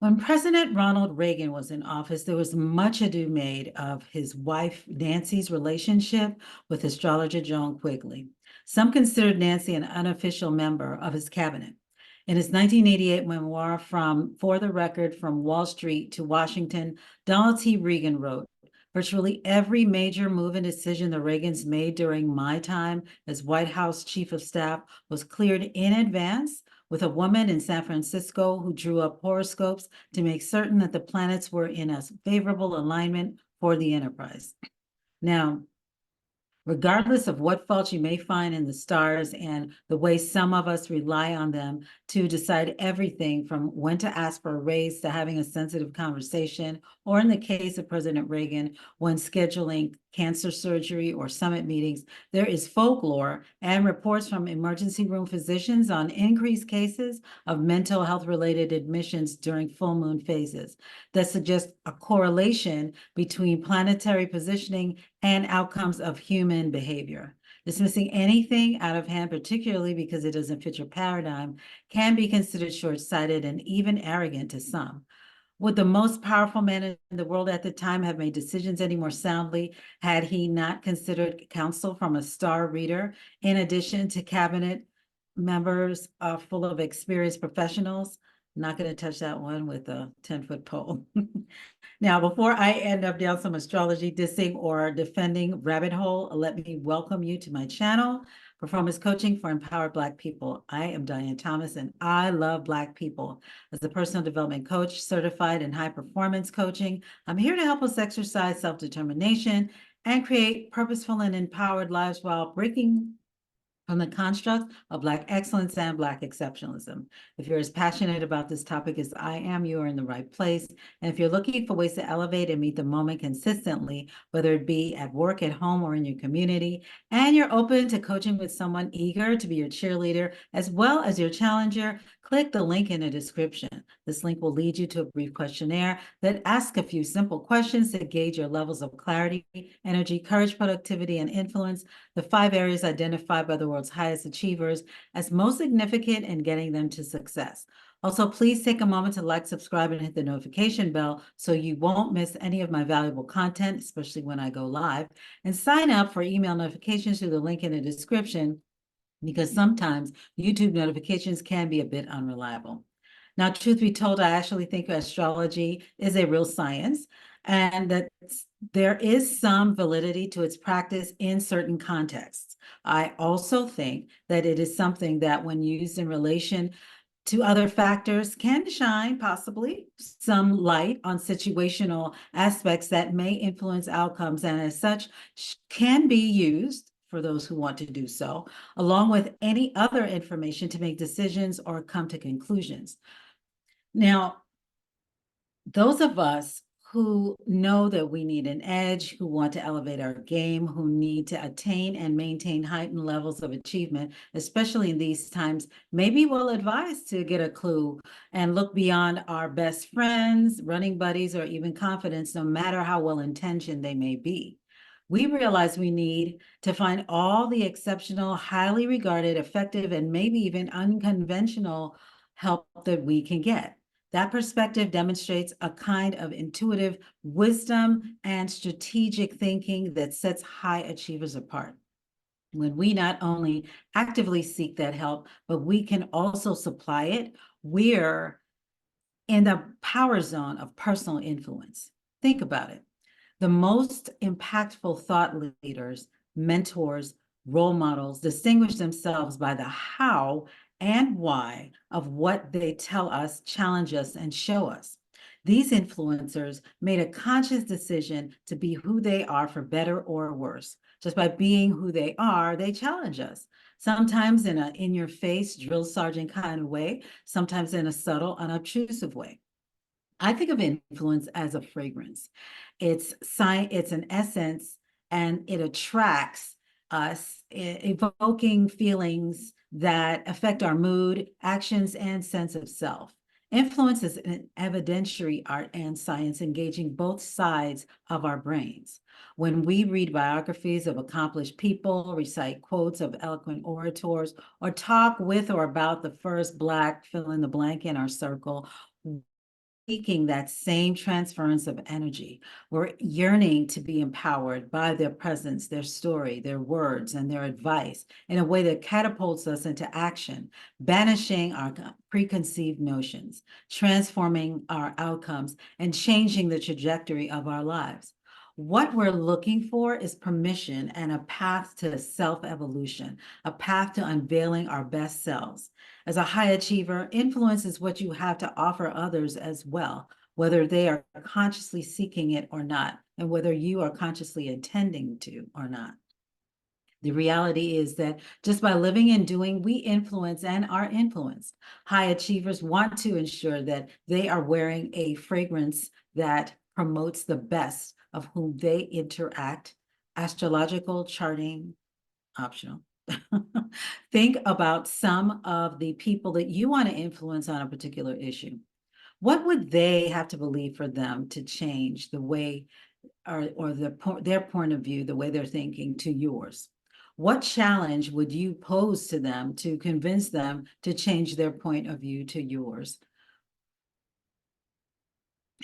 When President Ronald Reagan was in office, there was much ado made of his wife Nancy's relationship with astrologer Joan Quigley. Some considered Nancy an unofficial member of his cabinet. In his 1988 memoir, For the Record, From Wall Street to Washington, Donald T. Reagan wrote, "Virtually every major move and decision the Reagans made during my time as White House Chief of Staff was cleared in advance with a woman in San Francisco who drew up horoscopes to make certain that the planets were in a favorable alignment for the enterprise." Now, regardless of what faults you may find in the stars and the way some of us rely on them to decide everything from when to ask for a raise to having a sensitive conversation, or in the case of President Reagan, when scheduling cancer surgery or summit meetings, there is folklore and reports from emergency room physicians on increased cases of mental health related admissions during full moon phases that suggest a correlation between planetary positioning and outcomes of human behavior. Dismissing anything out of hand, particularly because it doesn't fit your paradigm, can be considered short-sighted and even arrogant to some. Would the most powerful man in the world at the time have made decisions any more soundly had he not considered counsel from a star reader, in addition to cabinet members full of experienced professionals? Not going to touch that one with a 10-foot pole. Now, before I end up down some astrology dissing or defending rabbit hole, let me welcome you to my channel, Performance Coaching for Empowered Black People. I am Diane Thomas, and I love Black people. As a personal development coach certified in high performance coaching, I'm here to help us exercise self-determination and create purposeful and empowered lives while breaking from the construct of Black excellence and Black exceptionalism. If you're as passionate about this topic as I am, you are in the right place. And if you're looking for ways to elevate and meet the moment consistently, whether it be at work, at home, or in your community, and you're open to coaching with someone eager to be your cheerleader as well as your challenger, click the link in the description. This link will lead you to a brief questionnaire that asks a few simple questions to gauge your levels of clarity, energy, courage, productivity, and influence, the 5 areas identified by the world's highest achievers as most significant in getting them to success. Also, please take a moment to like, subscribe, and hit the notification bell so you won't miss any of my valuable content, especially when I go live. And sign up for email notifications through the link in the description, because sometimes YouTube notifications can be a bit unreliable. Now, truth be told, I actually think astrology is a real science, and that there is some validity to its practice in certain contexts. I also think that it is something that, when used in relation to other factors, can shine possibly some light on situational aspects that may influence outcomes, and as such can be used for those who want to do so, along with any other information to make decisions or come to conclusions. Now, those of us who know that we need an edge, who want to elevate our game, who need to attain and maintain heightened levels of achievement, especially in these times, may be well advised to get a clue and look beyond our best friends, running buddies, or even confidence, no matter how well-intentioned they may be. We realize we need to find all the exceptional, highly regarded, effective, and maybe even unconventional help that we can get. That perspective demonstrates a kind of intuitive wisdom and strategic thinking that sets high achievers apart. When we not only actively seek that help, but we can also supply it, we're in the power zone of personal influence. Think about it. The most impactful thought leaders, mentors, role models distinguish themselves by the how and why of what they tell us, challenge us, and show us. These influencers made a conscious decision to be who they are, for better or worse. Just by being who they are, they challenge us. Sometimes in an in-your-face, drill sergeant kind of way, sometimes in a subtle, unobtrusive way. I think of influence as a fragrance. It's an essence, and it attracts us, evoking feelings that affect our mood, actions, and sense of self. Influence is an evidentiary art and science, engaging both sides of our brains. When we read biographies of accomplished people, recite quotes of eloquent orators, or talk with or about the first Black fill in the blank in our circle, seeking that same transference of energy. We're yearning to be empowered by their presence, their story, their words, and their advice in a way that catapults us into action, banishing our preconceived notions, transforming our outcomes, and changing the trajectory of our lives. What we're looking for is permission and a path to self-evolution, a path to unveiling our best selves. As a high achiever, influence is what you have to offer others as well, whether they are consciously seeking it or not, and whether you are consciously intending to or not. The reality is that just by living and doing, we influence and are influenced. High achievers want to ensure that they are wearing a fragrance that promotes the best of whom they interact. Astrological charting, optional. Think about some of the people that you want to influence on a particular issue. What would they have to believe for them to change the way or their point of view, the way they're thinking to yours? What challenge would you pose to them to convince them to change their point of view to yours?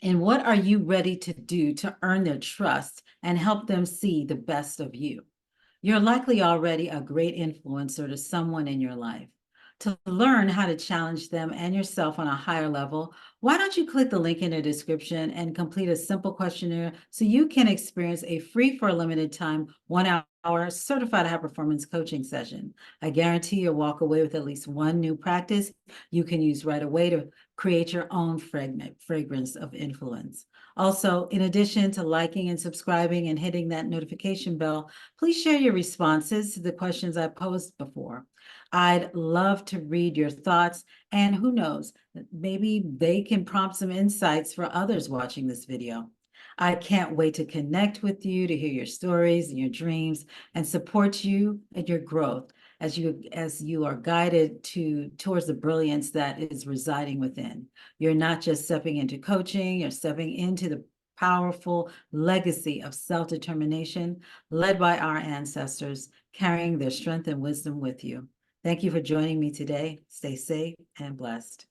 And what are you ready to do to earn their trust and help them see the best of you? You're likely already a great influencer to someone in your life. To learn how to challenge them and yourself on a higher level, why don't you click the link in the description and complete a simple questionnaire so you can experience a free for a limited time 1 hour certified high performance coaching session. I guarantee you'll walk away with at least one new practice you can use right away to create your own fragrance of influence. Also, in addition to liking and subscribing and hitting that notification bell, please share your responses to the questions I posed before. I'd love to read your thoughts, and who knows, maybe they can prompt some insights for others watching this video. I can't wait to connect with you, to hear your stories and your dreams, and support you in your growth as you are guided towards the brilliance that is residing within. You're not just stepping into coaching, you're stepping into the powerful legacy of self-determination led by our ancestors, carrying their strength and wisdom with you. Thank you for joining me today. Stay safe and blessed.